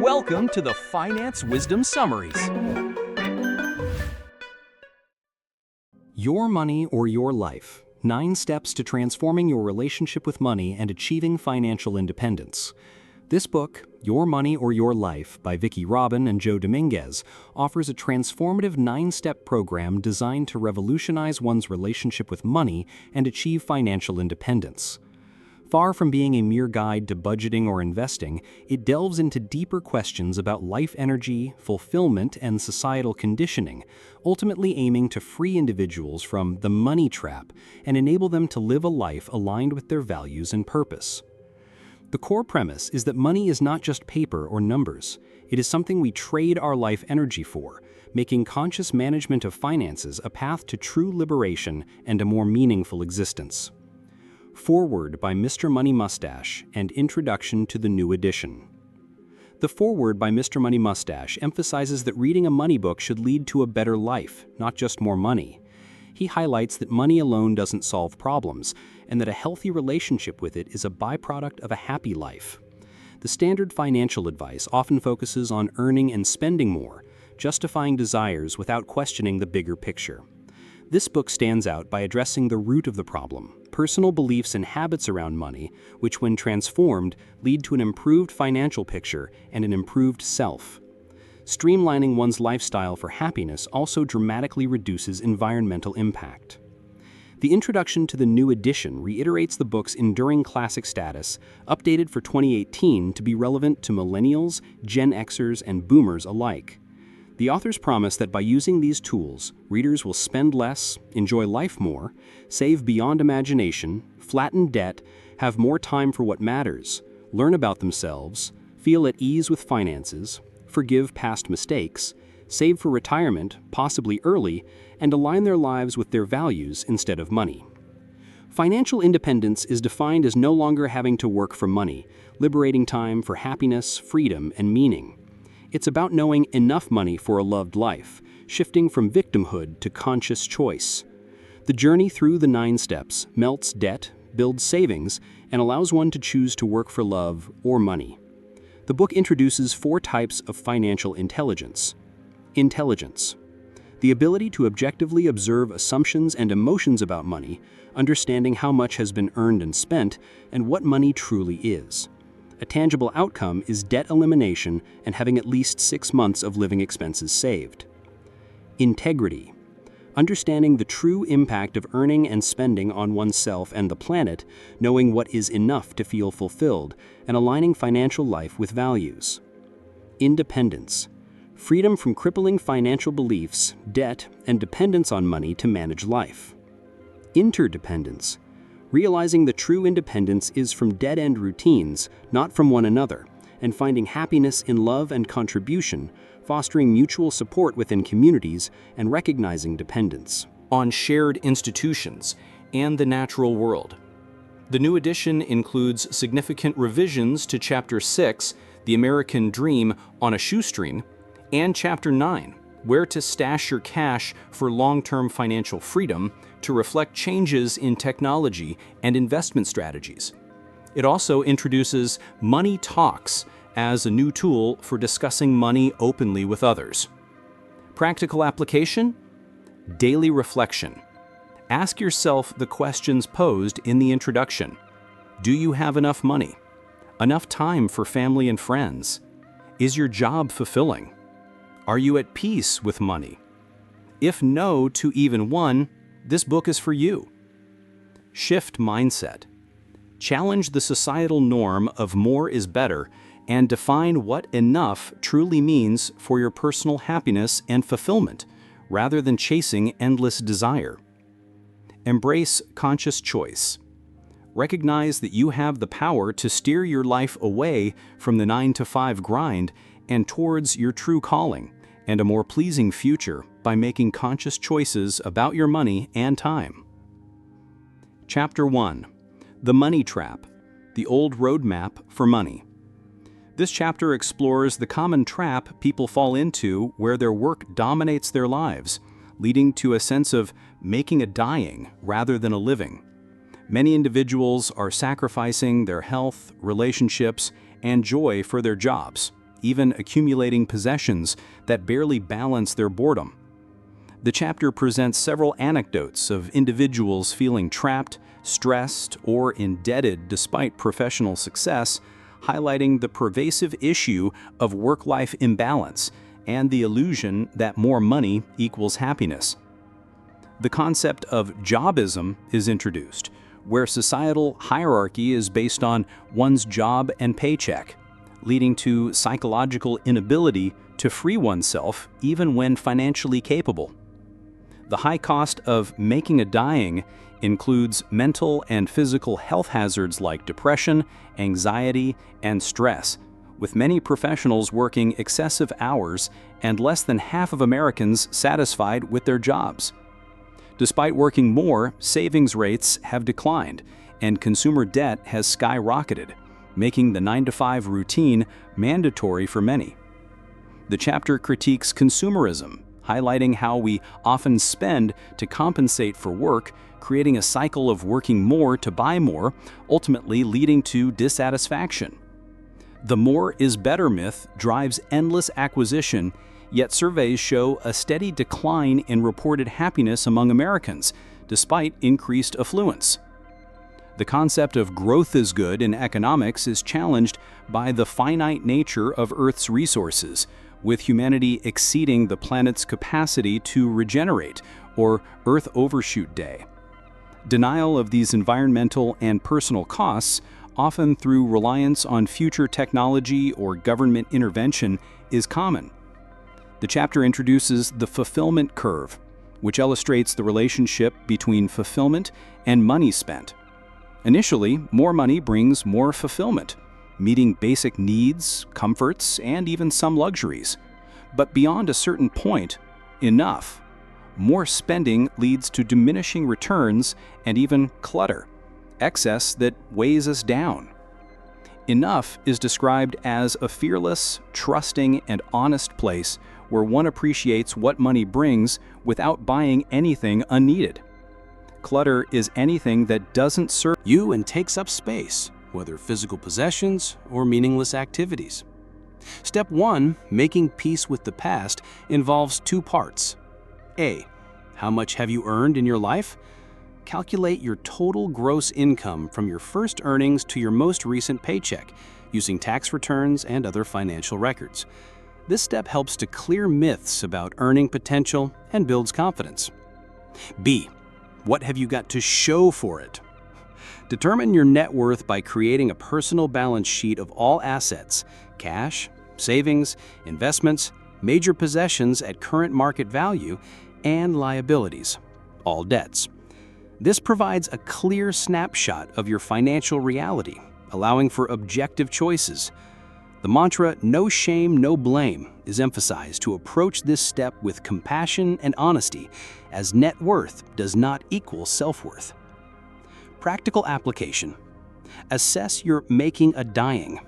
Welcome to the Finance Wisdom Summaries. Your Money or Your Life: 9 Steps to Transforming Your Relationship with Money and Achieving Financial Independence. This book, Your Money or Your Life, by Vicki Robin and Joe Dominguez, offers a transformative 9-step program designed to revolutionize one's relationship with money and achieve financial independence. Far from being a mere guide to budgeting or investing, it delves into deeper questions about life energy, fulfillment, and societal conditioning, ultimately aiming to free individuals from the money trap and enable them to live a life aligned with their values and purpose. The core premise is that money is not just paper or numbers. It is something we trade our life energy for, making conscious management of finances a path to true liberation and a more meaningful existence. Foreword by Mr. Money Mustache and Introduction to the New Edition. The foreword by Mr. Money Mustache emphasizes that reading a money book should lead to a better life, not just more money. He highlights that money alone doesn't solve problems, and that a healthy relationship with it is a byproduct of a happy life. The standard financial advice often focuses on earning and spending more, justifying desires without questioning the bigger picture. This book stands out by addressing the root of the problem: personal beliefs and habits around money, which when transformed lead to an improved financial picture and an improved self. Streamlining one's lifestyle for happiness also dramatically reduces environmental impact. The introduction to the new edition reiterates the book's enduring classic status, updated for 2018 to be relevant to millennials, Gen Xers, and boomers alike. The authors promise that by using these tools, readers will spend less, enjoy life more, save beyond imagination, flatten debt, have more time for what matters, learn about themselves, feel at ease with finances, forgive past mistakes, save for retirement, possibly early, and align their lives with their values instead of money. Financial independence is defined as no longer having to work for money, liberating time for happiness, freedom, and meaning. It's about knowing enough money for a loved life, shifting from victimhood to conscious choice. The journey through the 9 steps melts debt, builds savings, and allows one to choose to work for love or money. The book introduces 4 types of financial intelligence. Intelligence: the ability to objectively observe assumptions and emotions about money, understanding how much has been earned and spent, and what money truly is. A tangible outcome is debt elimination and having at least 6 months of living expenses saved. Integrity: understanding the true impact of earning and spending on oneself and the planet, knowing what is enough to feel fulfilled, and aligning financial life with values. Independence: freedom from crippling financial beliefs, debt, and dependence on money to manage life. Interdependence: realizing the true independence is from dead-end routines, not from one another, and finding happiness in love and contribution, fostering mutual support within communities, and recognizing dependence on shared institutions and the natural world. The new edition includes significant revisions to Chapter 6, The American Dream on a Shoestring, and Chapter 9, Where to Stash Your Cash for Long-Term Financial Freedom, to reflect changes in technology and investment strategies. It also introduces Money Talks as a new tool for discussing money openly with others. Practical application: daily reflection. Ask yourself the questions posed in the introduction. Do you have enough money? Enough time for family and friends? Is your job fulfilling? Are you at peace with money? If no to even one, this book is for you. Shift mindset. Challenge the societal norm of more is better and define what enough truly means for your personal happiness and fulfillment, rather than chasing endless desire. Embrace conscious choice. Recognize that you have the power to steer your life away from the 9-to-5 grind and towards your true calling and a more pleasing future by making conscious choices about your money and time. Chapter 1: The Money Trap, the Old Roadmap for Money. This chapter explores the common trap people fall into where their work dominates their lives, leading to a sense of making a dying rather than a living. Many individuals are sacrificing their health, relationships, and joy for their jobs, even accumulating possessions that barely balance their boredom. The chapter presents several anecdotes of individuals feeling trapped, stressed, or indebted despite professional success, highlighting the pervasive issue of work-life imbalance and the illusion that more money equals happiness. The concept of jobism is introduced, where societal hierarchy is based on one's job and paycheck, leading to psychological inability to free oneself even when financially capable. The high cost of making a dime includes mental and physical health hazards like depression, anxiety, and stress, with many professionals working excessive hours and less than half of Americans satisfied with their jobs. Despite working more, savings rates have declined, and consumer debt has skyrocketed, making the 9-to-5 routine mandatory for many. The chapter critiques consumerism, highlighting how we often spend to compensate for work, creating a cycle of working more to buy more, ultimately leading to dissatisfaction. The more is better myth drives endless acquisition, yet surveys show a steady decline in reported happiness among Americans, despite increased affluence. The concept of growth is good in economics is challenged by the finite nature of Earth's resources, with humanity exceeding the planet's capacity to regenerate, or Earth Overshoot Day. Denial of these environmental and personal costs, often through reliance on future technology or government intervention, is common. The chapter introduces the fulfillment curve, which illustrates the relationship between fulfillment and money spent. Initially, more money brings more fulfillment, meeting basic needs, comforts, and even some luxuries. But beyond a certain point, enough. More spending leads to diminishing returns and even clutter, excess that weighs us down. Enough is described as a fearless, trusting, and honest place where one appreciates what money brings without buying anything unneeded. Clutter is anything that doesn't serve You and takes up space, whether physical possessions or meaningless activities. Step 1, making peace with the past, involves 2 parts. A. How much have you earned in your life? Calculate your total gross income from your first earnings to your most recent paycheck, using tax returns and other financial records. This step helps to clear myths about earning potential and builds confidence. B. What have you got to show for it? Determine your net worth by creating a personal balance sheet of all assets, cash, savings, investments, major possessions at current market value, and liabilities, all debts. This provides a clear snapshot of your financial reality, allowing for objective choices. The mantra, "no shame, no blame," is emphasized to approach this step with compassion and honesty, as net worth does not equal self-worth. Practical application. Assess your making a dime.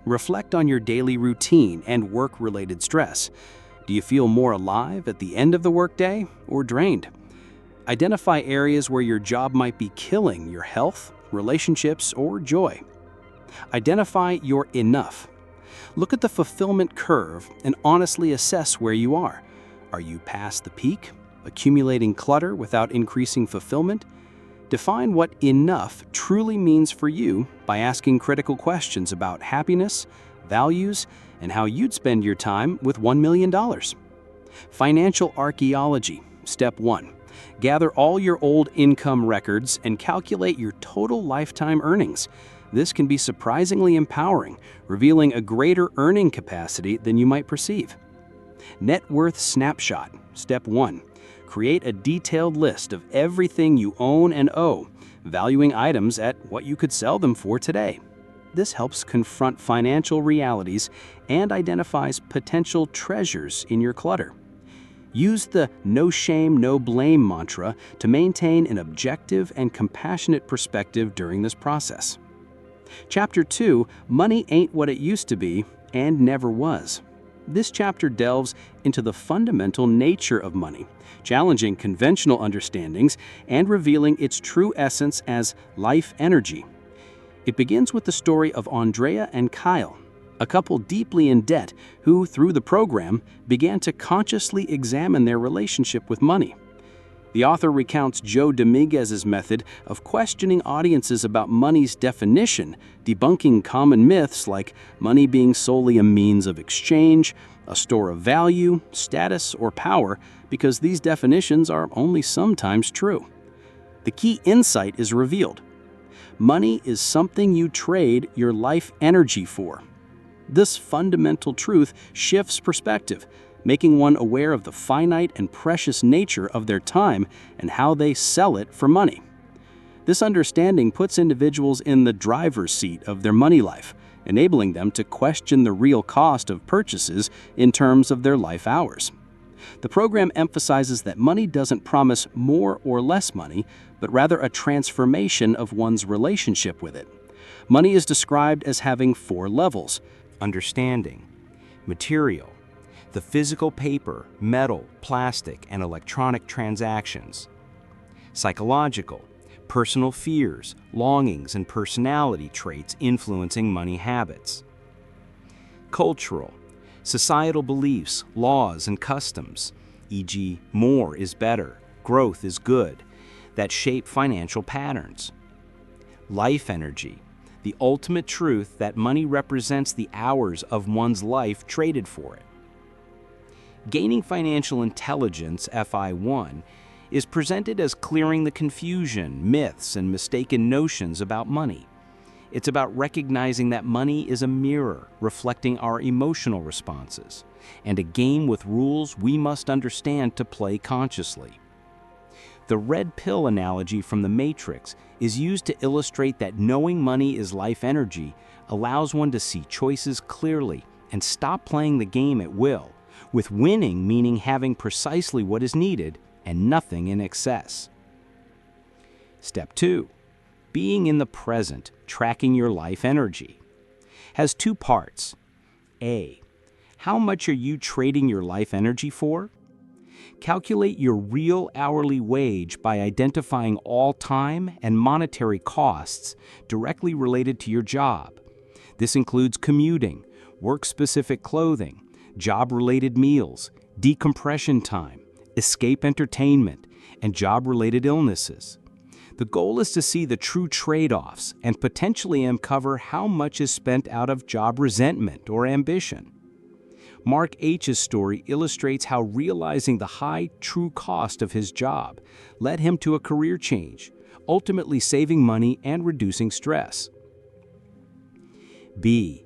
Reflect on your daily routine and work-related stress. Do you feel more alive at the end of the workday or drained? Identify areas where your job might be killing your health, relationships, or joy. Identify your enough. Look at the fulfillment curve and honestly assess where you are. Are you past the peak, accumulating clutter without increasing fulfillment? Define what enough truly means for you by asking critical questions about happiness, values, and how you'd spend your time with $1 million. Financial archaeology. Step 1. Gather all your old income records and calculate your total lifetime earnings. This can be surprisingly empowering, revealing a greater earning capacity than you might perceive. Net worth snapshot. Step 1. Create a detailed list of everything you own and owe, valuing items at what you could sell them for today. This helps confront financial realities and identifies potential treasures in your clutter. Use the "no shame, no blame" mantra to maintain an objective and compassionate perspective during this process. Chapter 2, Money Ain't What It Used to Be and Never Was. This chapter delves into the fundamental nature of money, challenging conventional understandings and revealing its true essence as life energy. It begins with the story of Andrea and Kyle, a couple deeply in debt who, through the program, began to consciously examine their relationship with money. The author recounts Joe Dominguez's method of questioning audiences about money's definition, debunking common myths like money being solely a means of exchange, a store of value, status, or power, because these definitions are only sometimes true. The key insight is revealed. Money is something you trade your life energy for. This fundamental truth shifts perspective, making one aware of the finite and precious nature of their time and how they sell it for money. This understanding puts individuals in the driver's seat of their money life, enabling them to question the real cost of purchases in terms of their life hours. The program emphasizes that money doesn't promise more or less money, but rather a transformation of one's relationship with it. Money is described as having 4 levels: understanding, material, the physical paper, metal, plastic, and electronic transactions; psychological, personal fears, longings, and personality traits influencing money habits; cultural, societal beliefs, laws, and customs, e.g., more is better, growth is good, that shape financial patterns; life energy, the ultimate truth that money represents the hours of one's life traded for it. Gaining financial intelligence, FI1, is presented as clearing the confusion, myths, and mistaken notions about money. It's about recognizing that money is a mirror reflecting our emotional responses, and a game with rules we must understand to play consciously. The red pill analogy from The Matrix is used to illustrate that knowing money is life energy allows one to see choices clearly and stop playing the game at will, with winning meaning having precisely what is needed and nothing in excess. Step 2. Being in the present, tracking your life energy, has 2 parts. A. How much are you trading your life energy for? Calculate your real hourly wage by identifying all time and monetary costs directly related to your job. This includes commuting, work-specific clothing, job-related meals, decompression time, escape entertainment, and job-related illnesses. The goal is to see the true trade-offs and potentially uncover how much is spent out of job resentment or ambition. Mark H's story illustrates how realizing the high true cost of his job led him to a career change, ultimately saving money and reducing stress. B.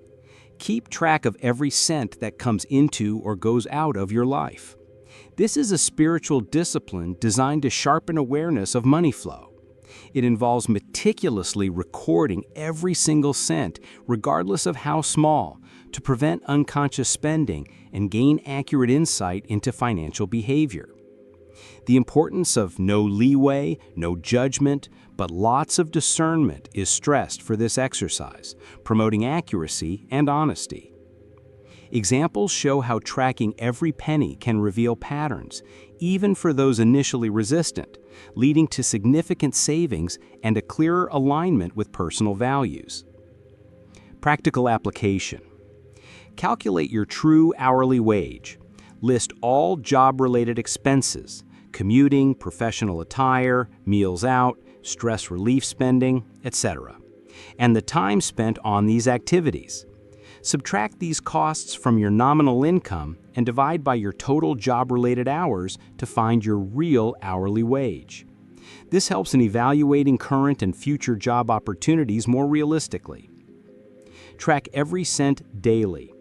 Keep track of every cent that comes into or goes out of your life. This is a spiritual discipline designed to sharpen awareness of money flow. It involves meticulously recording every single cent, regardless of how small, to prevent unconscious spending and gain accurate insight into financial behavior. The importance of no leeway, no judgment, but lots of discernment is stressed for this exercise, promoting accuracy and honesty. Examples show how tracking every penny can reveal patterns, even for those initially resistant, leading to significant savings and a clearer alignment with personal values. Practical application. Calculate your true hourly wage. List all job-related expenses, commuting, professional attire, meals out, stress relief spending, etc., and the time spent on these activities. Subtract these costs from your nominal income and divide by your total job-related hours to find your real hourly wage. This helps in evaluating current and future job opportunities more realistically. Track every cent daily.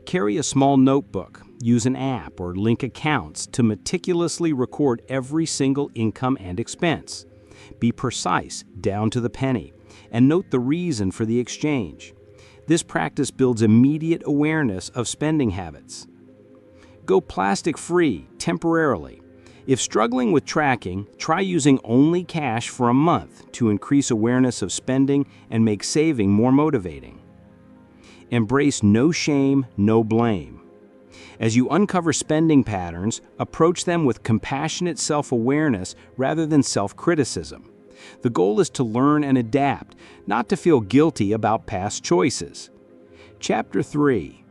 Carry a small notebook, use an app, or link accounts to meticulously record every single income and expense. Be precise, down to the penny, and note the reason for the exchange. This practice builds immediate awareness of spending habits. Go plastic-free temporarily. If struggling with tracking, try using only cash for a month to increase awareness of spending and make saving more motivating. Embrace no shame, no blame. As you uncover spending patterns, approach them with compassionate self-awareness rather than self-criticism. The goal is to learn and adapt, not to feel guilty about past choices. Chapter 3.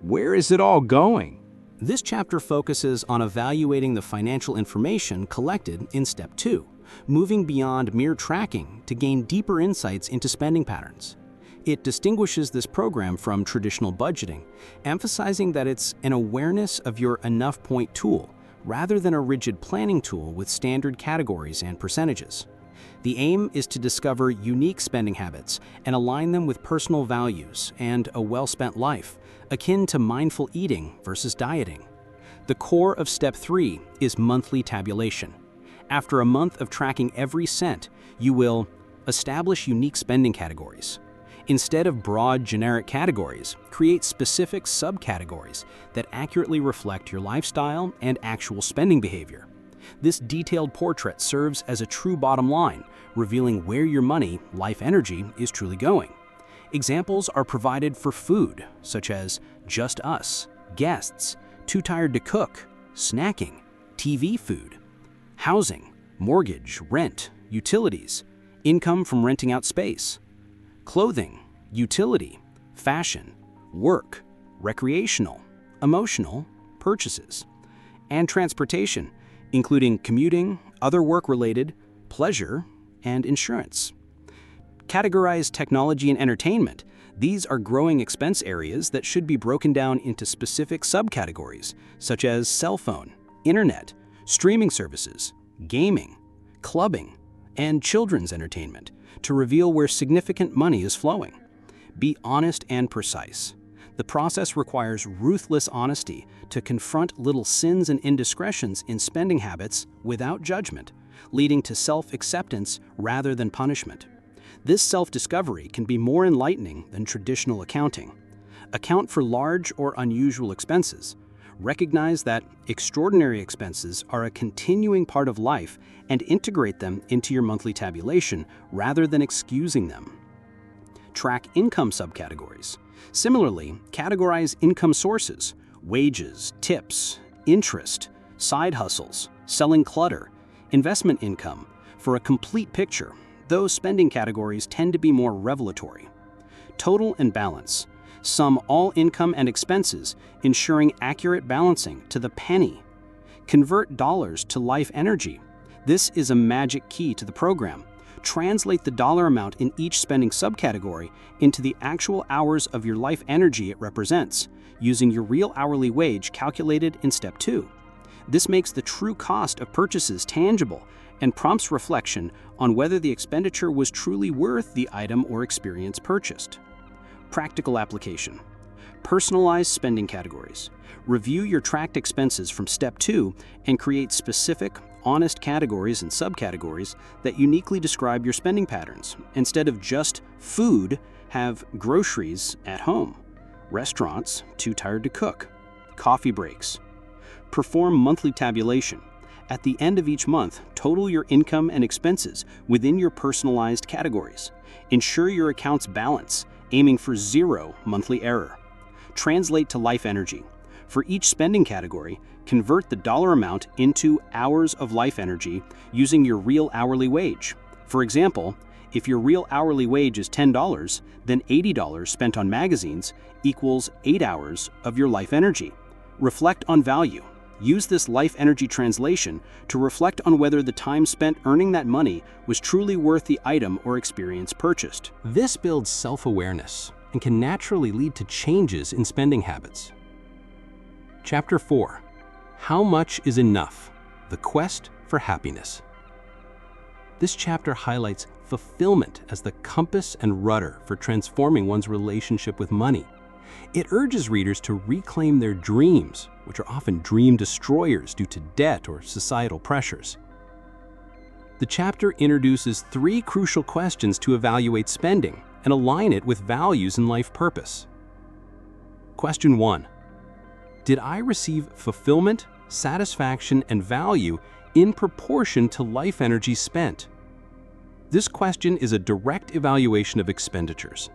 Where is it all going? This chapter focuses on evaluating the financial information collected in Step 2, moving beyond mere tracking to gain deeper insights into spending patterns. It distinguishes this program from traditional budgeting, emphasizing that it's an awareness of your enough point tool rather than a rigid planning tool with standard categories and percentages. The aim is to discover unique spending habits and align them with personal values and a well-spent life, akin to mindful eating versus dieting. The core of Step 3 is monthly tabulation. After a month of tracking every cent, you will establish unique spending categories. Instead of broad, generic categories, create specific subcategories that accurately reflect your lifestyle and actual spending behavior. This detailed portrait serves as a true bottom line, revealing where your money, life energy, is truly going. Examples are provided for food, such as just us, guests, too tired to cook, snacking, TV food, housing, mortgage, rent, utilities, income from renting out space, clothing, utility, fashion, work, recreational, emotional, purchases, and transportation, including commuting, other work-related, pleasure, and insurance. Categorize technology and entertainment. These are growing expense areas that should be broken down into specific subcategories, such as cell phone, internet, streaming services, gaming, clubbing, and children's entertainment, to reveal where significant money is flowing. Be honest and precise. The process requires ruthless honesty to confront little sins and indiscretions in spending habits without judgment, leading to self-acceptance rather than punishment. This self-discovery can be more enlightening than traditional accounting. Account for large or unusual expenses. Recognize that extraordinary expenses are a continuing part of life and integrate them into your monthly tabulation rather than excusing them. Track income subcategories. Similarly, categorize income sources, wages, tips, interest, side hustles, selling clutter, investment income, for a complete picture. Those spending categories tend to be more revelatory. Total and balance. Sum all income and expenses, ensuring accurate balancing to the penny. Convert dollars to life energy. This is a magic key to the program. Translate the dollar amount in each spending subcategory into the actual hours of your life energy it represents, using your real hourly wage calculated in Step 2. This makes the true cost of purchases tangible and prompts reflection on whether the expenditure was truly worth the item or experience purchased. Practical application. Personalized spending categories. Review your tracked expenses from Step 2 and create specific, honest categories and subcategories that uniquely describe your spending patterns. Instead of just food, have groceries at home, restaurants, too tired to cook, coffee breaks. Perform monthly tabulation. At the end of each month, total your income and expenses within your personalized categories. Ensure your accounts balance, aiming for 0 monthly error. Translate to life energy. For each spending category, convert the dollar amount into hours of life energy using your real hourly wage. For example, if your real hourly wage is $10, then $80 spent on magazines equals 8 hours of your life energy. Reflect on value. Use this life energy translation to reflect on whether the time spent earning that money was truly worth the item or experience purchased. This builds self-awareness and can naturally lead to changes in spending habits. Chapter 4. How much is enough? The quest for happiness. This chapter highlights fulfillment as the compass and rudder for transforming one's relationship with money. It urges readers to reclaim their dreams, which are often dream destroyers due to debt or societal pressures. The chapter introduces 3 crucial questions to evaluate spending and align it with values and life purpose. Question 1. Did I receive fulfillment, satisfaction, and value in proportion to life energy spent? This question is a direct evaluation of expenditures.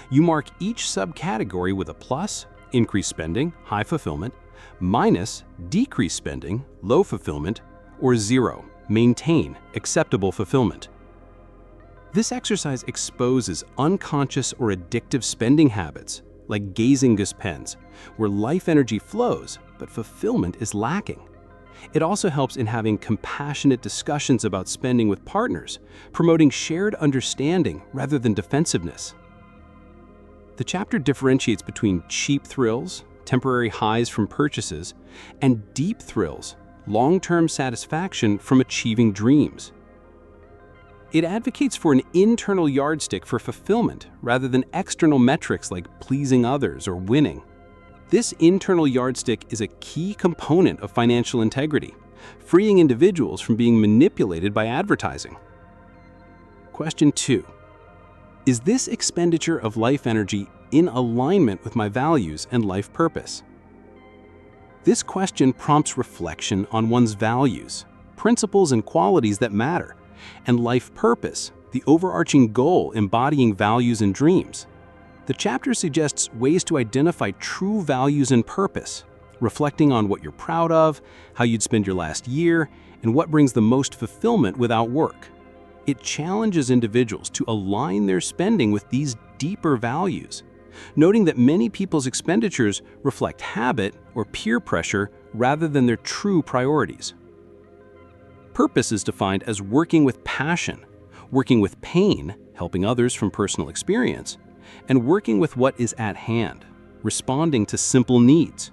You mark each subcategory with a plus, increased spending, high fulfillment, minus, decreased spending, low fulfillment, or 0, maintain, acceptable fulfillment. This exercise exposes unconscious or addictive spending habits like Gazingus pens, where life energy flows, but fulfillment is lacking. It also helps in having compassionate discussions about spending with partners, promoting shared understanding rather than defensiveness. The chapter differentiates between cheap thrills, temporary highs from purchases, and deep thrills, long-term satisfaction from achieving dreams. It advocates for an internal yardstick for fulfillment rather than external metrics like pleasing others or winning. This internal yardstick is a key component of financial integrity, freeing individuals from being manipulated by advertising. Question 2. Is this expenditure of life energy in alignment with my values and life purpose? This question prompts reflection on one's values, principles and qualities that matter, and life purpose, the overarching goal embodying values and dreams. The chapter suggests ways to identify true values and purpose, reflecting on what you're proud of, how you'd spend your last year, and what brings the most fulfillment without work. It challenges individuals to align their spending with these deeper values, noting that many people's expenditures reflect habit or peer pressure rather than their true priorities. Purpose is defined as working with passion, working with pain, helping others from personal experience, and working with what is at hand, responding to simple needs.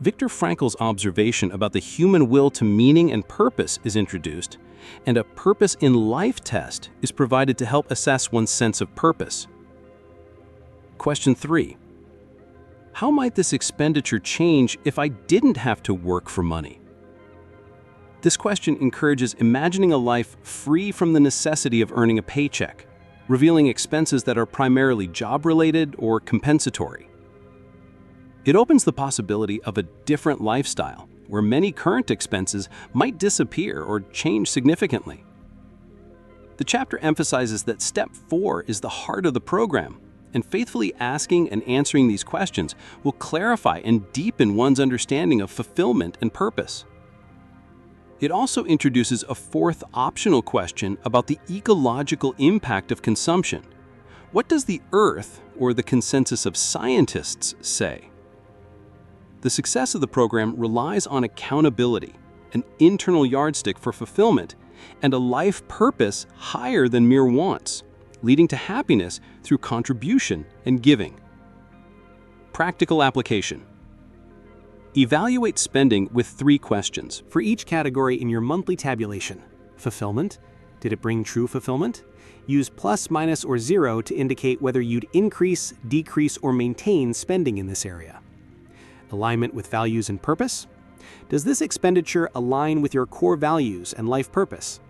Viktor Frankl's observation about the human will to meaning and purpose is introduced, and a purpose in life test is provided to help assess one's sense of purpose. Question 3. How might this expenditure change if I didn't have to work for money? This question encourages imagining a life free from the necessity of earning a paycheck, revealing expenses that are primarily job-related or compensatory. It opens the possibility of a different lifestyle, where many current expenses might disappear or change significantly. The chapter emphasizes that Step 4 is the heart of the program, and faithfully asking and answering these questions will clarify and deepen one's understanding of fulfillment and purpose. It also introduces a fourth optional question about the ecological impact of consumption. What does the Earth, or the consensus of scientists, say? The success of the program relies on accountability, an internal yardstick for fulfillment, and a life purpose higher than mere wants, leading to happiness through contribution and giving. Practical application. Evaluate spending with 3 questions for each category in your monthly tabulation. Fulfillment. Did it bring true fulfillment? Use plus, minus, or 0 to indicate whether you'd increase, decrease, or maintain spending in this area. Alignment with values and purpose. Does this expenditure align with your core values and life purpose?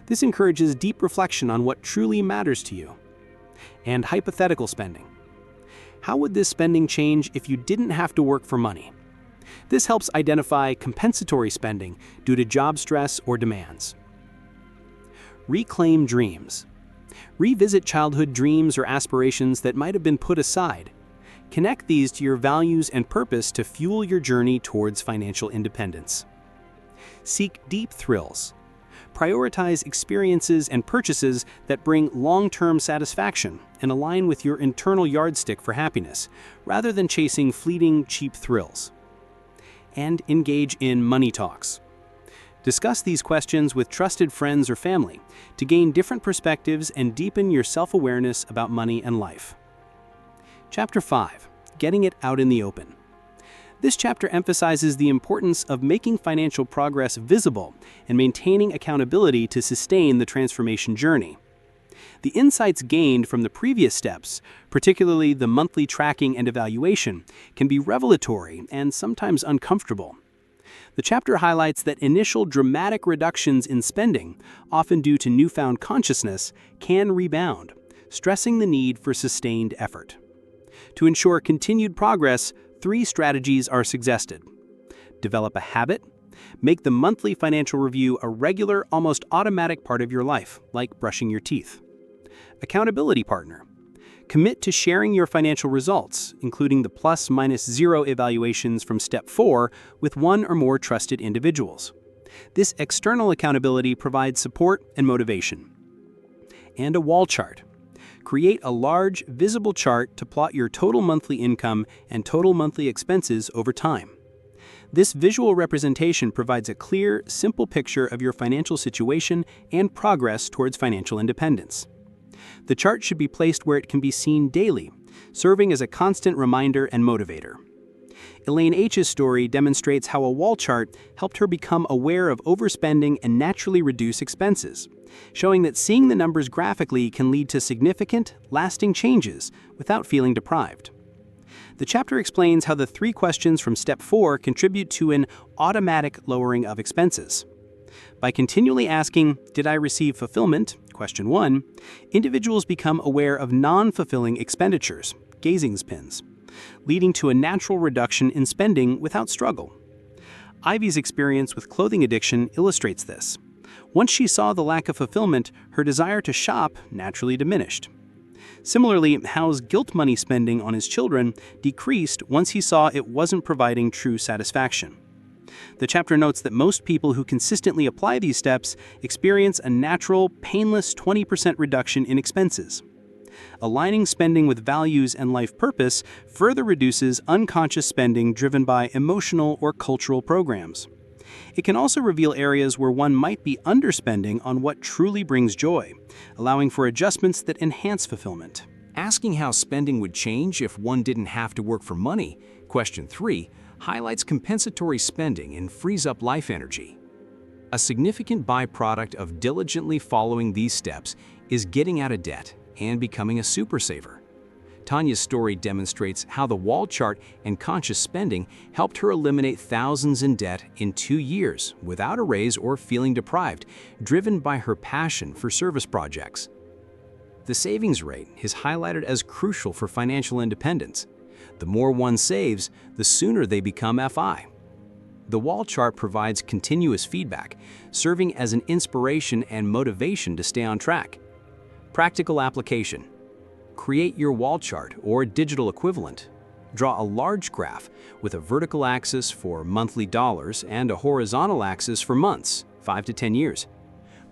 This encourages deep reflection on what truly matters to you. And hypothetical spending. How would this spending change if you didn't have to work for money? This helps identify compensatory spending due to job stress or demands. Reclaim dreams. Revisit childhood dreams or aspirations that might have been put aside. Connect these to your values and purpose to fuel your journey towards financial independence. Seek deep thrills. Prioritize experiences and purchases that bring long-term satisfaction and align with your internal yardstick for happiness, rather than chasing fleeting, cheap thrills. And engage in money talks. Discuss these questions with trusted friends or family to gain different perspectives and deepen your self-awareness about money and life. Chapter 5. Getting it out in the open. This chapter emphasizes the importance of making financial progress visible and maintaining accountability to sustain the transformation journey. The insights gained from the previous steps, particularly the monthly tracking and evaluation, can be revelatory and sometimes uncomfortable. The chapter highlights that initial dramatic reductions in spending, often due to newfound consciousness, can rebound, stressing the need for sustained effort. To ensure continued progress, 3 strategies are suggested. Develop a habit. Make the monthly financial review a regular, almost automatic part of your life, like brushing your teeth. Accountability partner. Commit to sharing your financial results, including the plus, minus, 0 evaluations from Step 4 with 1 or more trusted individuals. This external accountability provides support and motivation. And a wall chart. Create a large, visible chart to plot your total monthly income and total monthly expenses over time. This visual representation provides a clear, simple picture of your financial situation and progress towards financial independence. The chart should be placed where it can be seen daily, serving as a constant reminder and motivator. Elaine H's story demonstrates how a wall chart helped her become aware of overspending and naturally reduce expenses, showing that seeing the numbers graphically can lead to significant, lasting changes without feeling deprived. The chapter explains how the 3 questions from Step 4 contribute to an automatic lowering of expenses. By continually asking, "Did I receive fulfillment?" Question 1, individuals become aware of non-fulfilling expenditures, gazing pins, leading to a natural reduction in spending without struggle. Ivy's experience with clothing addiction illustrates this. Once she saw the lack of fulfillment, her desire to shop naturally diminished. Similarly, Hal's guilt money spending on his children decreased once he saw it wasn't providing true satisfaction. The chapter notes that most people who consistently apply these steps experience a natural, painless 20% reduction in expenses. Aligning spending with values and life purpose further reduces unconscious spending driven by emotional or cultural programs. It can also reveal areas where one might be underspending on what truly brings joy, allowing for adjustments that enhance fulfillment. Asking how spending would change if one didn't have to work for money, question 3, highlights compensatory spending and frees up life energy. A significant byproduct of diligently following these steps is getting out of debt and becoming a super saver. Tanya's story demonstrates how the wall chart and conscious spending helped her eliminate thousands in debt in 2 years without a raise or feeling deprived, driven by her passion for service projects. The savings rate is highlighted as crucial for financial independence. The more one saves, the sooner they become FI. The wall chart provides continuous feedback, serving as an inspiration and motivation to stay on track. Practical application. Create your wall chart or digital equivalent. Draw a large graph with a vertical axis for monthly dollars and a horizontal axis for months, 5 to 10 years.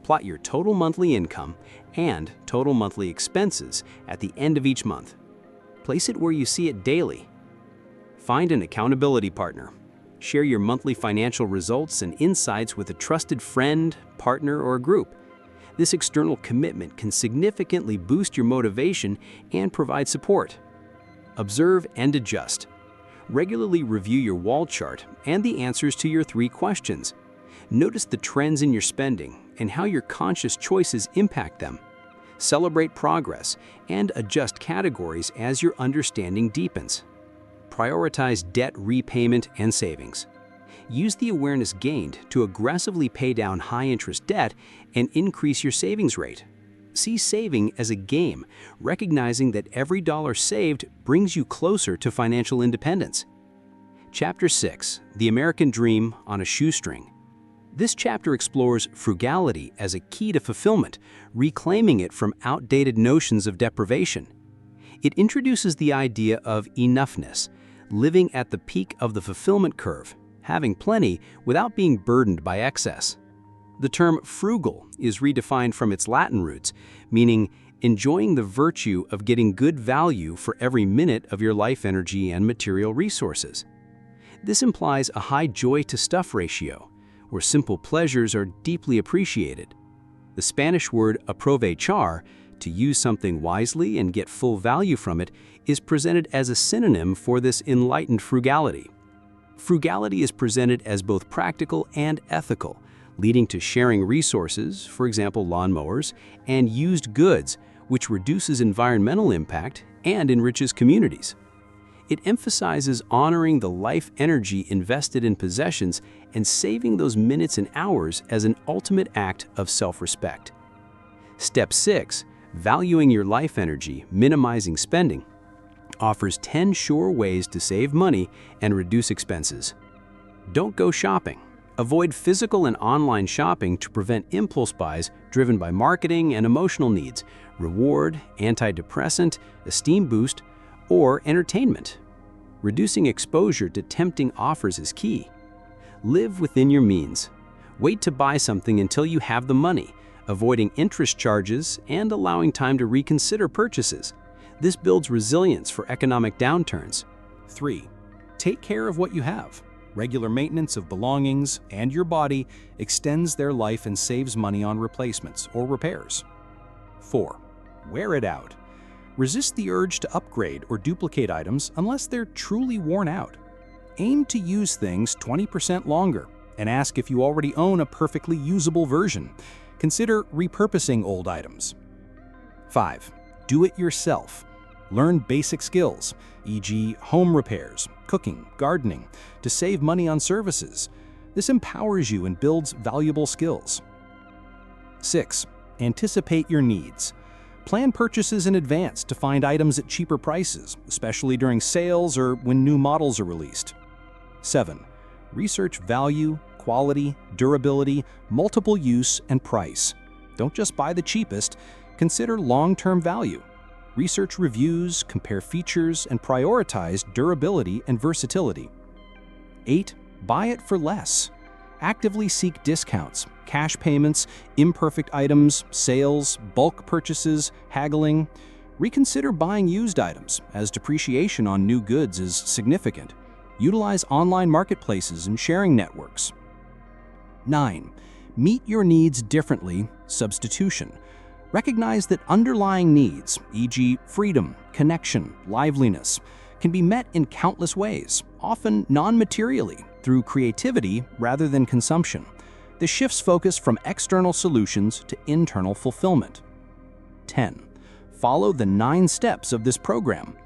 Plot your total monthly income and total monthly expenses at the end of each month. Place it where you see it daily. Find an accountability partner. Share your monthly financial results and insights with a trusted friend, partner, or group. This external commitment can significantly boost your motivation and provide support. Observe and adjust. Regularly review your wall chart and the answers to your 3 questions. Notice the trends in your spending and how your conscious choices impact them. Celebrate progress and adjust categories as your understanding deepens. Prioritize debt repayment and savings. Use the awareness gained to aggressively pay down high-interest debt and increase your savings rate. See saving as a game, recognizing that every dollar saved brings you closer to financial independence. Chapter 6, The American Dream on a Shoestring. This chapter explores frugality as a key to fulfillment, reclaiming it from outdated notions of deprivation. It introduces the idea of enoughness, living at the peak of the fulfillment curve, having plenty without being burdened by excess. The term frugal is redefined from its Latin roots, meaning enjoying the virtue of getting good value for every minute of your life energy and material resources. This implies a high joy-to-stuff ratio, where simple pleasures are deeply appreciated. The Spanish word aprovechar, to use something wisely and get full value from it, is presented as a synonym for this enlightened frugality. Frugality is presented as both practical and ethical, leading to sharing resources, for example lawnmowers, and used goods, which reduces environmental impact and enriches communities. It emphasizes honoring the life energy invested in possessions and saving those minutes and hours as an ultimate act of self-respect. Step 6, Valuing your life energy, minimizing spending, offers 10 sure ways to save money and reduce expenses. Don't go shopping. Avoid physical and online shopping to prevent impulse buys driven by marketing and emotional needs, reward, antidepressant, esteem boost, or entertainment. Reducing exposure to tempting offers is key. Live within your means. Wait to buy something until you have the money, avoiding interest charges, and allowing time to reconsider purchases. This builds resilience for economic downturns. 3. Take care of what you have. Regular maintenance of belongings and your body extends their life and saves money on replacements or repairs. 4. Wear it out. Resist the urge to upgrade or duplicate items unless they're truly worn out. Aim to use things 20% longer and ask if you already own a perfectly usable version. Consider repurposing old items. 5. Do it yourself. Learn basic skills, e.g. home repairs, cooking, gardening, to save money on services. This empowers you and builds valuable skills. 6. Anticipate your needs. Plan purchases in advance to find items at cheaper prices, especially during sales or when new models are released. 7. Research value, quality, durability, multiple use, and price. Don't just buy the cheapest, consider long-term value. Research reviews, compare features, and prioritize durability and versatility. 8. Buy it for less. Actively seek discounts, cash payments, imperfect items, sales, bulk purchases, haggling. Reconsider buying used items, as depreciation on new goods is significant. Utilize online marketplaces and sharing networks. 9. Meet your needs differently, substitution. Recognize that underlying needs, e.g. freedom, connection, liveliness, can be met in countless ways, often non-materially, through creativity rather than consumption. This shifts focus from external solutions to internal fulfillment. 10. Follow the 9 steps of this program.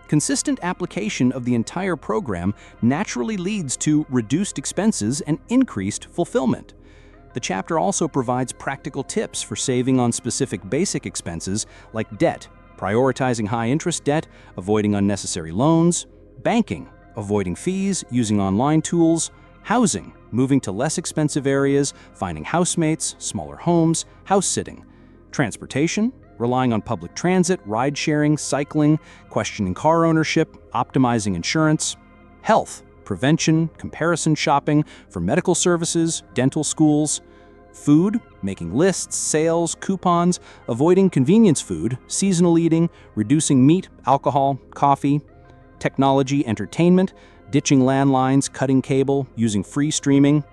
Consistent application of the entire program naturally leads to reduced expenses and increased fulfillment. The chapter also provides practical tips for saving on specific basic expenses like debt, prioritizing high-interest debt, avoiding unnecessary loans, banking, avoiding fees, using online tools, housing, moving to less expensive areas, finding housemates, smaller homes, house-sitting, transportation, relying on public transit, ride-sharing, cycling, questioning car ownership, optimizing insurance, health, prevention, comparison shopping for medical services, dental schools, food, making lists, sales, coupons, avoiding convenience food, seasonal eating, reducing meat, alcohol, coffee, technology, entertainment, ditching landlines, cutting cable, using free streaming,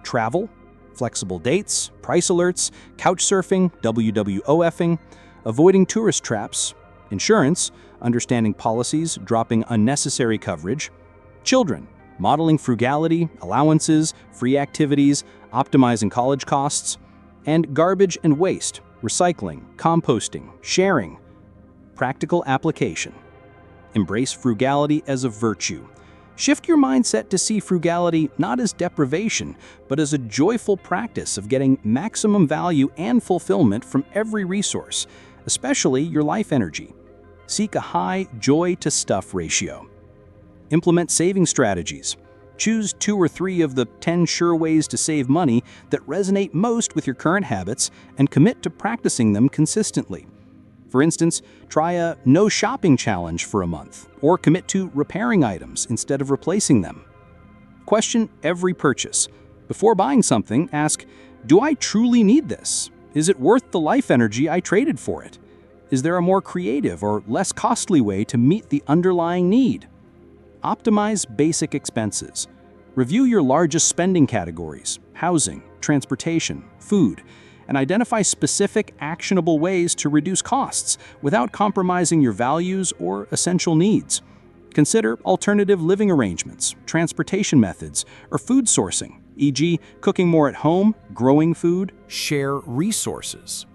travel, flexible dates, price alerts, couch surfing, WWOFing, avoiding tourist traps, insurance, understanding policies, dropping unnecessary coverage, children, modeling frugality, allowances, free activities, optimizing college costs, and garbage and waste, recycling, composting, sharing. Practical application. Embrace frugality as a virtue. Shift your mindset to see frugality not as deprivation, but as a joyful practice of getting maximum value and fulfillment from every resource, especially your life energy. Seek a high joy-to-stuff ratio. Implement saving strategies. Choose 2 or 3 of the 10 sure ways to save money that resonate most with your current habits and commit to practicing them consistently. For instance, try a no shopping challenge for a month, or commit to repairing items instead of replacing them. Question every purchase. Before buying something, ask, do I truly need this? Is it worth the life energy I traded for it? Is there a more creative or less costly way to meet the underlying need? Optimize basic expenses. Review your largest spending categories, housing, transportation, food, and identify specific, actionable ways to reduce costs without compromising your values or essential needs. Consider alternative living arrangements, transportation methods, or food sourcing, e.g., cooking more at home, growing food. Share resources.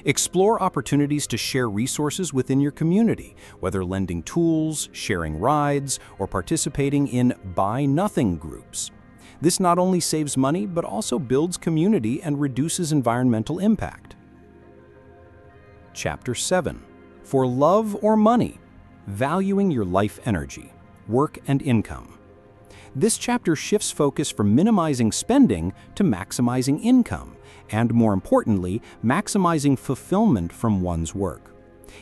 Explore opportunities to share resources within your community, whether lending tools, sharing rides, or participating in Buy Nothing groups. This not only saves money, but also builds community and reduces environmental impact. Chapter 7. For Love or Money, Valuing Your Life Energy, Work and Income. This chapter shifts focus from minimizing spending to maximizing income, and more importantly, maximizing fulfillment from one's work.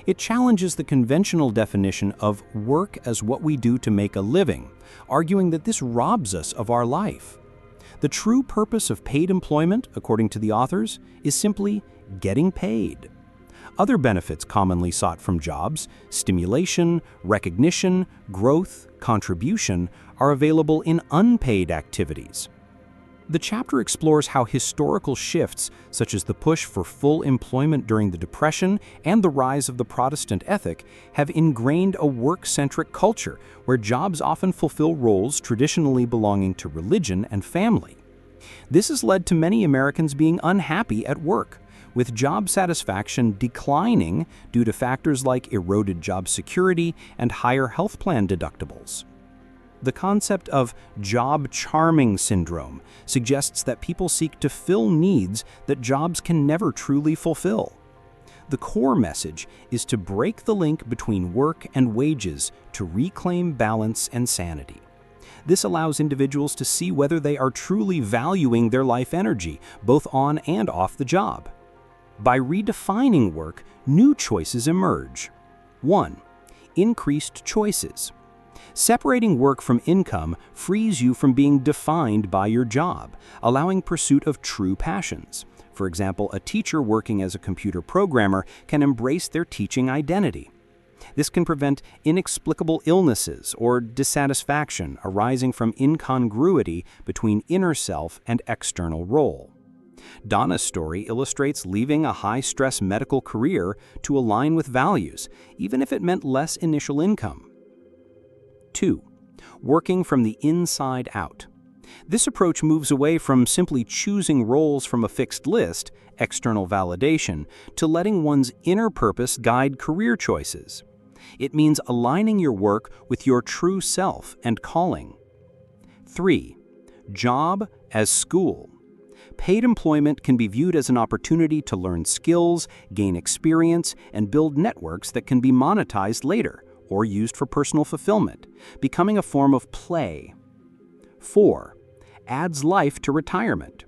It challenges the conventional definition of work as what we do to make a living, arguing that this robs us of our life. The true purpose of paid employment, according to the authors, is simply getting paid. Other benefits commonly sought from jobs, stimulation, recognition, growth, contribution, are available in unpaid activities. The chapter explores how historical shifts, such as the push for full employment during the Depression and the rise of the Protestant ethic, have ingrained a work-centric culture where jobs often fulfill roles traditionally belonging to religion and family. This has led to many Americans being unhappy at work, with job satisfaction declining due to factors like eroded job security and higher health plan deductibles. The concept of job charming syndrome suggests that people seek to fill needs that jobs can never truly fulfill. The core message is to break the link between work and wages to reclaim balance and sanity. This allows individuals to see whether they are truly valuing their life energy, both on and off the job. By redefining work, new choices emerge. 1. Increased choices. Separating work from income frees you from being defined by your job, allowing pursuit of true passions. For example, a teacher working as a computer programmer can embrace their teaching identity. This can prevent inexplicable illnesses or dissatisfaction arising from incongruity between inner self and external role. Donna's story illustrates leaving a high-stress medical career to align with values, even if it meant less initial income. 2. Working from the inside out. This approach moves away from simply choosing roles from a fixed list, external validation, to letting one's inner purpose guide career choices. It means aligning your work with your true self and calling. 3. Job as school. Paid employment can be viewed as an opportunity to learn skills, gain experience, and build networks that can be monetized later or used for personal fulfillment, becoming a form of play. 4. Adds life to retirement.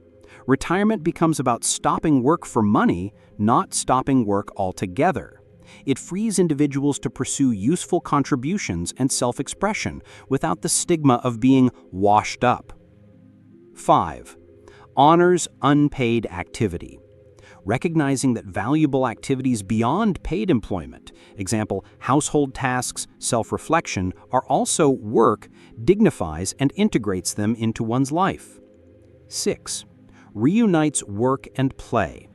Retirement becomes about stopping work for money, not stopping work altogether. It frees individuals to pursue useful contributions and self-expression without the stigma of being washed up. 5. Honors unpaid activity. Recognizing that valuable activities beyond paid employment, example, household tasks, self-reflection, are also work, dignifies and integrates them into one's life. 6. Reunites work and play.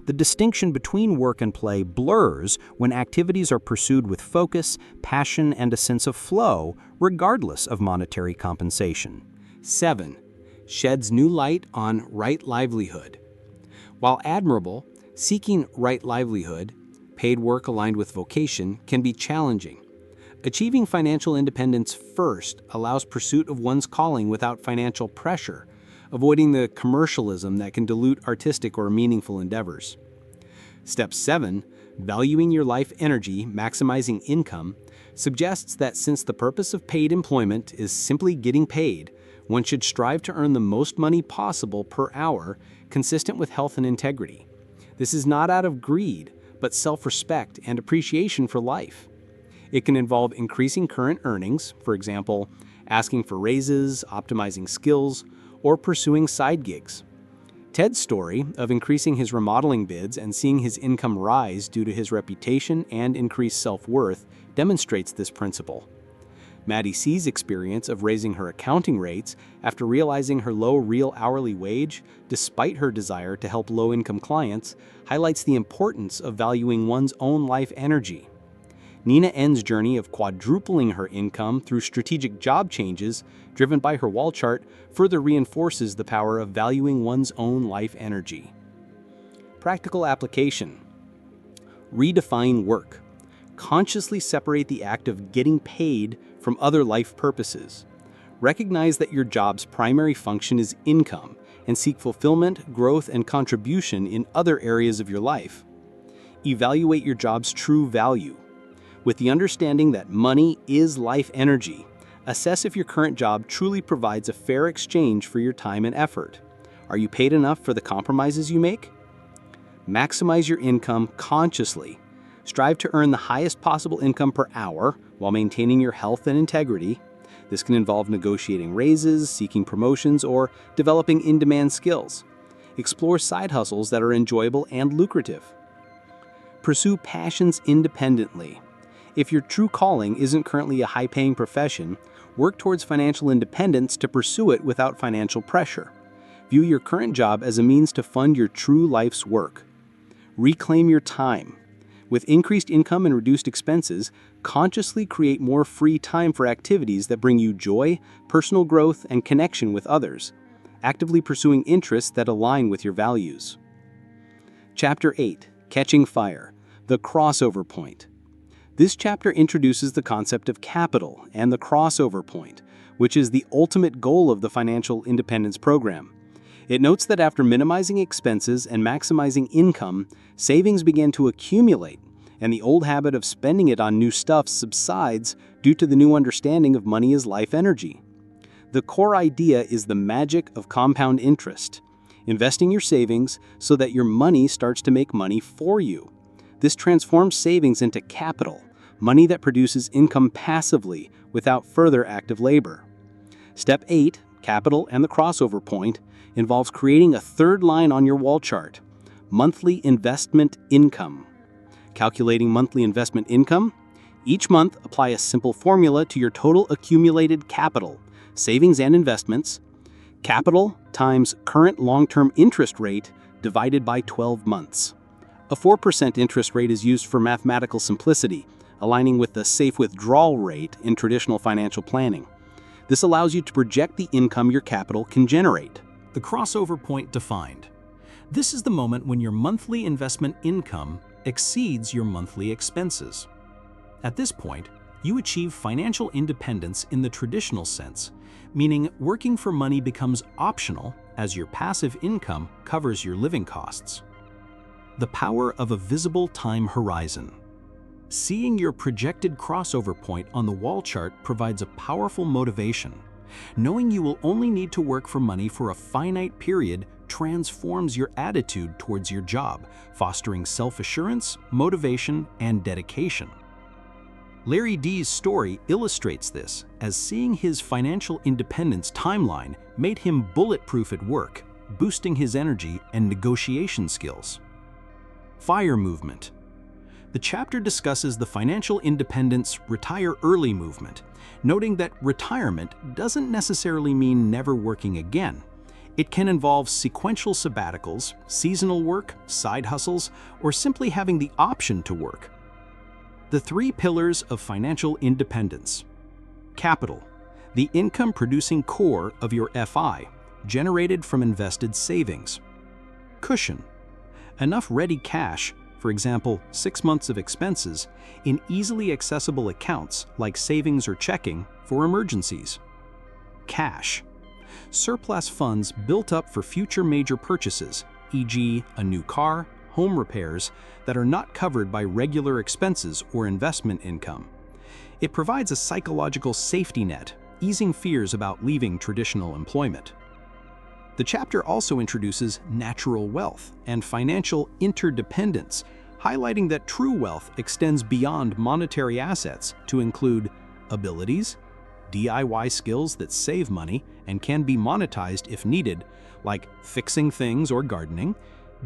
The distinction between work and play blurs when activities are pursued with focus, passion, and a sense of flow, regardless of monetary compensation. 7. Sheds new light on right livelihood. While admirable, seeking right livelihood, paid work aligned with vocation, can be challenging. Achieving financial independence first allows pursuit of one's calling without financial pressure, avoiding the commercialism that can dilute artistic or meaningful endeavors. Step 7, valuing your life energy, maximizing income, suggests that since the purpose of paid employment is simply getting paid, one should strive to earn the most money possible per hour, consistent with health and integrity. This is not out of greed, but self-respect and appreciation for life. It can involve increasing current earnings, for example, asking for raises, optimizing skills, or pursuing side gigs. Ted's story of increasing his remodeling bids and seeing his income rise due to his reputation and increased self-worth demonstrates this principle. Maddie C's experience of raising her accounting rates after realizing her low real hourly wage, despite her desire to help low-income clients, highlights the importance of valuing one's own life energy. Nina N's journey of quadrupling her income through strategic job changes, driven by her wall chart, further reinforces the power of valuing one's own life energy. Practical application. Redefine work. Consciously separate the act of getting paid from other life purposes. Recognize that your job's primary function is income and seek fulfillment, growth, and contribution in other areas of your life. Evaluate your job's true value. With the understanding that money is life energy, assess if your current job truly provides a fair exchange for your time and effort. Are you paid enough for the compromises you make? Maximize your income consciously. Strive to earn the highest possible income per hour while maintaining your health and integrity. This can involve negotiating raises, seeking promotions, or developing in-demand skills. Explore side hustles that are enjoyable and lucrative. Pursue passions independently. If your true calling isn't currently a high-paying profession, work towards financial independence to pursue it without financial pressure. View your current job as a means to fund your true life's work. Reclaim your time. With increased income and reduced expenses, consciously create more free time for activities that bring you joy, personal growth, and connection with others, actively pursuing interests that align with your values. Chapter 8. Catching Fire. The Crossover Point. This chapter introduces the concept of capital and the crossover point, which is the ultimate goal of the Financial Independence Program. It notes that after minimizing expenses and maximizing income, savings begin to accumulate, and the old habit of spending it on new stuff subsides due to the new understanding of money as life energy. The core idea is the magic of compound interest, investing your savings so that your money starts to make money for you. This transforms savings into capital, money that produces income passively without further active labor. Step 8, Capital and the Crossover Point, involves creating a third line on your wall chart, monthly investment income. Calculating monthly investment income? Each month, apply a simple formula to your total accumulated capital, savings and investments. Capital times current long-term interest rate divided by 12 months. A 4% interest rate is used for mathematical simplicity, aligning with the safe withdrawal rate in traditional financial planning. This allows you to project the income your capital can generate. The crossover point defined. This is the moment when your monthly investment income exceeds your monthly expenses. At this point, you achieve financial independence in the traditional sense, meaning working for money becomes optional as your passive income covers your living costs. The power of a visible time horizon. Seeing your projected crossover point on the wall chart provides a powerful motivation. Knowing you will only need to work for money for a finite period transforms your attitude towards your job, fostering self-assurance, motivation, and dedication. Larry D's story illustrates this, as seeing his financial independence timeline made him bulletproof at work, boosting his energy and negotiation skills. FIRE movement. The chapter discusses the financial independence retire early movement, noting that retirement doesn't necessarily mean never working again. It can involve sequential sabbaticals, seasonal work, side hustles, or simply having the option to work. The 3 pillars of financial independence. Capital, the income-producing core of your FI, generated from invested savings. Cushion, enough ready cash, for example, 6 months of expenses, in easily accessible accounts like savings or checking for emergencies. Cash, surplus funds built up for future major purchases, e.g. a new car, home repairs, that are not covered by regular expenses or investment income. It provides a psychological safety net, easing fears about leaving traditional employment. The chapter also introduces natural wealth and financial interdependence, highlighting that true wealth extends beyond monetary assets to include abilities, DIY skills that save money and can be monetized if needed, like fixing things or gardening.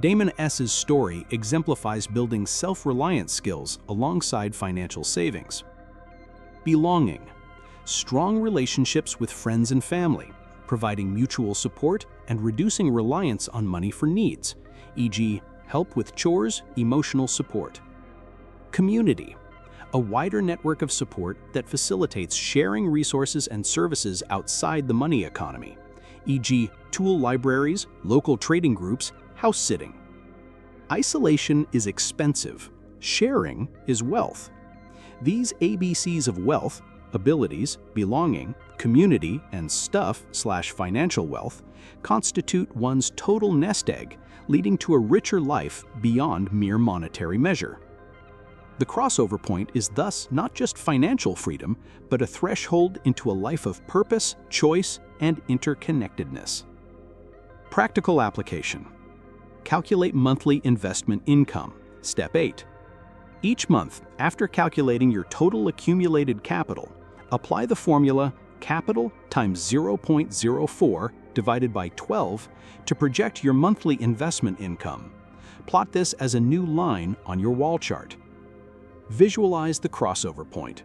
Damon S.'s story exemplifies building self-reliant skills alongside financial savings. Belonging, strong relationships with friends and family, providing mutual support and reducing reliance on money for needs, e.g. help with chores, emotional support. Community, a wider network of support that facilitates sharing resources and services outside the money economy, e.g. tool libraries, local trading groups, house sitting. Isolation is expensive. Sharing is wealth. These ABCs of wealth, abilities, belonging, community, and stuff/financial wealth, constitute one's total nest egg, leading to a richer life beyond mere monetary measure. The crossover point is thus not just financial freedom, but a threshold into a life of purpose, choice, and interconnectedness. Practical application. Calculate monthly investment income. Step 8. Each month, after calculating your total accumulated capital, apply the formula capital times 0.04 divided by 12 to project your monthly investment income. Plot this as a new line on your wall chart. Visualize the crossover point.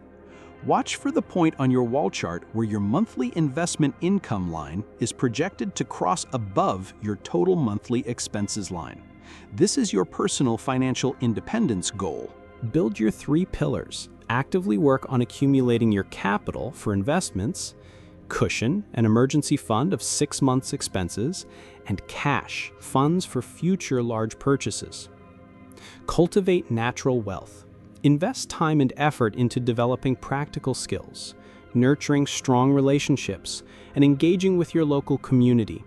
Watch for the point on your wall chart where your monthly investment income line is projected to cross above your total monthly expenses line. This is your personal financial independence goal. Build your 3 pillars. Actively work on accumulating your capital for investments, cushion, an emergency fund of 6 months' expenses, and cash, funds for future large purchases. Cultivate natural wealth. Invest time and effort into developing practical skills, nurturing strong relationships, and engaging with your local community.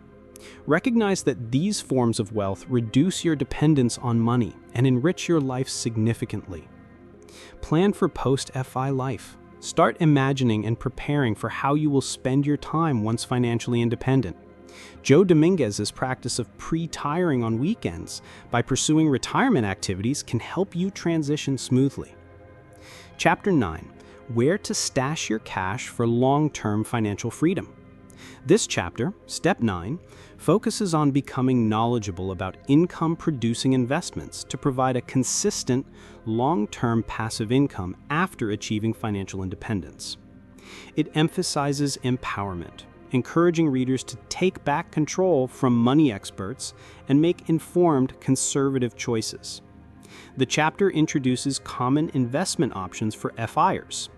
Recognize that these forms of wealth reduce your dependence on money and enrich your life significantly. Plan for post-FI life. Start imagining and preparing for how you will spend your time once financially independent. Joe Dominguez's practice of pre-tiring on weekends by pursuing retirement activities can help you transition smoothly. Chapter 9. Where to stash your cash for long-term financial freedom. This chapter, Step 9, focuses on becoming knowledgeable about income-producing investments to provide a consistent, long-term passive income after achieving financial independence. It emphasizes empowerment, encouraging readers to take back control from money experts and make informed, conservative choices. The chapter introduces common investment options for FIers: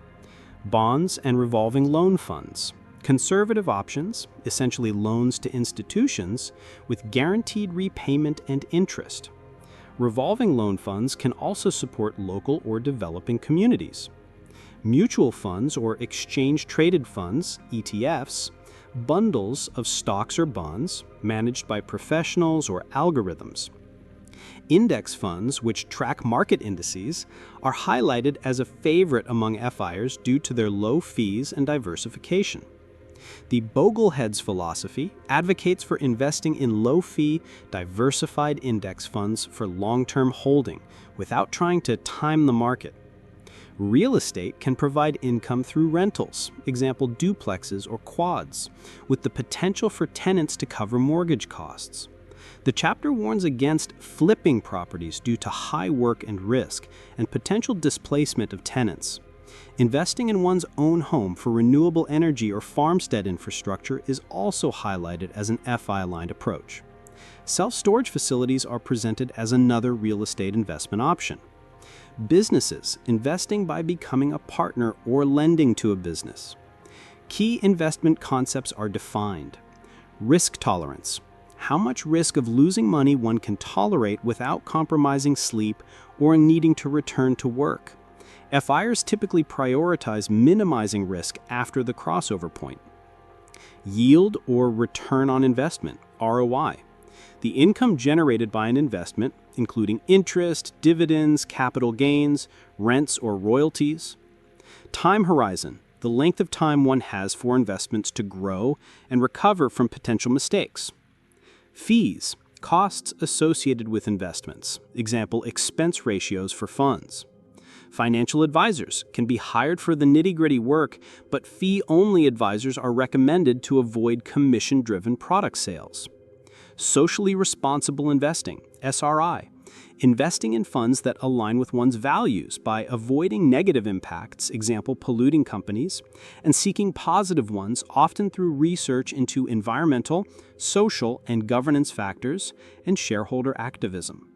bonds and revolving loan funds, conservative options, essentially loans to institutions, with guaranteed repayment and interest. Revolving loan funds can also support local or developing communities. Mutual funds or exchange-traded funds, ETFs, bundles of stocks or bonds managed by professionals or algorithms. Index funds, which track market indices, are highlighted as a favorite among FIers due to their low fees and diversification. The Bogleheads philosophy advocates for investing in low-fee, diversified index funds for long-term holding without trying to time the market. Real estate can provide income through rentals, example duplexes or quads, with the potential for tenants to cover mortgage costs. The chapter warns against flipping properties due to high work and risk and potential displacement of tenants. Investing in one's own home for renewable energy or farmstead infrastructure is also highlighted as an FI-aligned approach. Self-storage facilities are presented as another real estate investment option. Businesses, investing by becoming a partner or lending to a business. Key investment concepts are defined. Risk tolerance. How much risk of losing money one can tolerate without compromising sleep or needing to return to work. FIers typically prioritize minimizing risk after the crossover point. Yield or return on investment, ROI. The income generated by an investment, including interest, dividends, capital gains, rents, or royalties. Time horizon, the length of time one has for investments to grow and recover from potential mistakes. Fees, costs associated with investments, example, expense ratios for funds. Financial advisors can be hired for the nitty-gritty work, but fee-only advisors are recommended to avoid commission-driven product sales. Socially responsible investing, SRI, investing in funds that align with one's values by avoiding negative impacts, example, polluting companies, and seeking positive ones, often through research into environmental, social, and governance factors, and shareholder activism.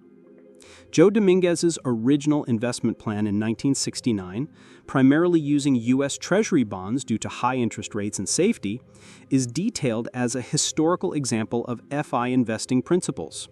Joe Dominguez's original investment plan in 1969, primarily using U.S. Treasury bonds due to high interest rates and safety, is detailed as a historical example of FI investing principles.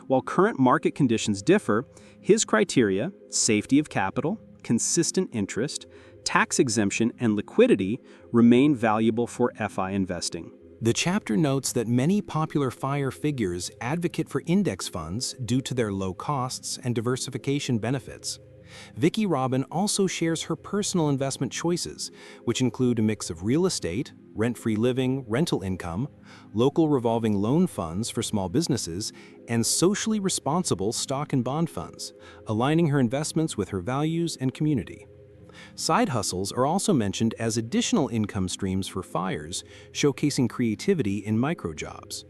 While current market conditions differ, his criteria, safety of capital, consistent interest, tax exemption, and liquidity remain valuable for FI investing. The chapter notes that many popular FIRE figures advocate for index funds due to their low costs and diversification benefits. Vicki Robin also shares her personal investment choices, which include a mix of real estate, rent-free living, rental income, local revolving loan funds for small businesses, and socially responsible stock and bond funds, aligning her investments with her values and community. Side hustles are also mentioned as additional income streams for FIREs, showcasing creativity in microjobs.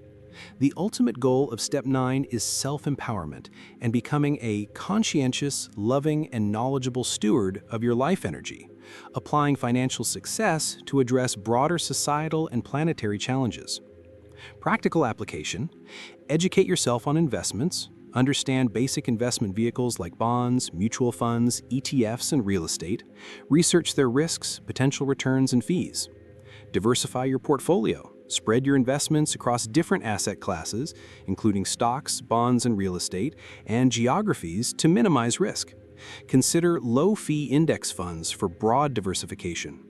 The ultimate goal of Step 9 is self-empowerment and becoming a conscientious, loving, and knowledgeable steward of your life energy, applying financial success to address broader societal and planetary challenges. Practical application: educate yourself on investments, understand basic investment vehicles like bonds, mutual funds, ETFs, and real estate, research their risks, potential returns, and fees. Diversify your portfolio. Spread your investments across different asset classes, including stocks, bonds, and real estate, and geographies to minimize risk. Consider low-fee index funds for broad diversification.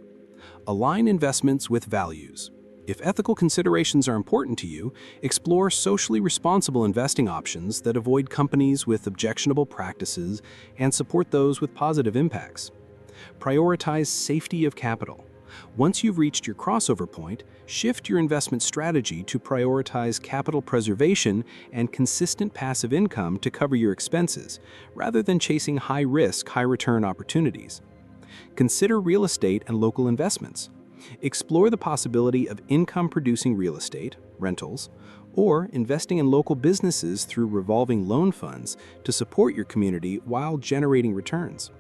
Align investments with values. If ethical considerations are important to you, explore socially responsible investing options that avoid companies with objectionable practices and support those with positive impacts. Prioritize safety of capital. Once you've reached your crossover point, shift your investment strategy to prioritize capital preservation and consistent passive income to cover your expenses, rather than chasing high-risk, high-return opportunities. Consider real estate and local investments. Explore the possibility of income-producing real estate, rentals, or investing in local businesses through revolving loan funds to support your community while generating returns.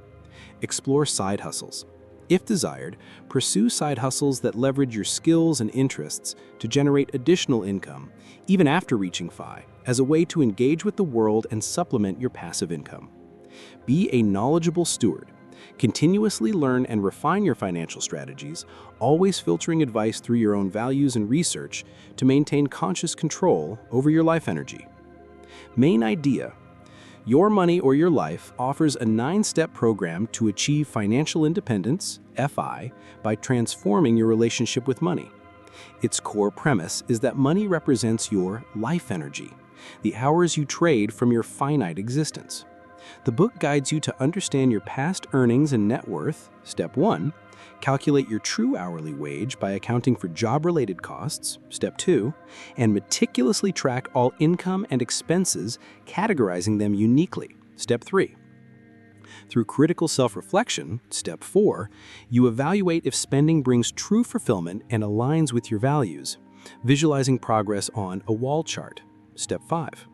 Explore side hustles. If desired, pursue side hustles that leverage your skills and interests to generate additional income, even after reaching FI, as a way to engage with the world and supplement your passive income. Be a knowledgeable steward. Continuously learn and refine your financial strategies, always filtering advice through your own values and research to maintain conscious control over your life energy. Main idea: Your Money or Your Life offers a 9-step program to achieve financial independence, FI, by transforming your relationship with money. Its core premise is that money represents your life energy, the hours you trade from your finite existence. The book guides you to understand your past earnings and net worth, Step 1, calculate your true hourly wage by accounting for job-related costs, Step 2, and meticulously track all income and expenses, categorizing them uniquely, Step 3. Through critical self-reflection, Step 4, you evaluate if spending brings true fulfillment and aligns with your values, visualizing progress on a wall chart, Step 5.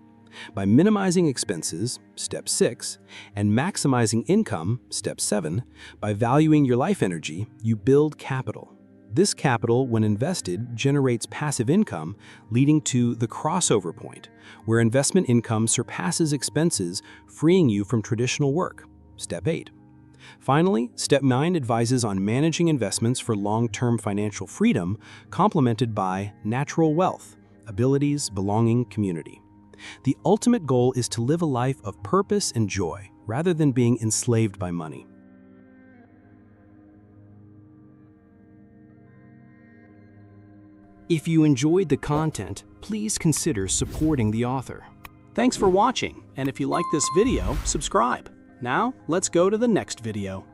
By minimizing expenses, Step 6, and maximizing income, Step 7, by valuing your life energy, you build capital. This capital, when invested, generates passive income, leading to the crossover point, where investment income surpasses expenses, freeing you from traditional work, Step 8. Finally, Step 9 advises on managing investments for long-term financial freedom, complemented by natural wealth, abilities, belonging, community. The ultimate goal is to live a life of purpose and joy, rather than being enslaved by money. If you enjoyed the content, please consider supporting the author. Thanks for watching, and if you like this video, subscribe. Now, let's go to the next video.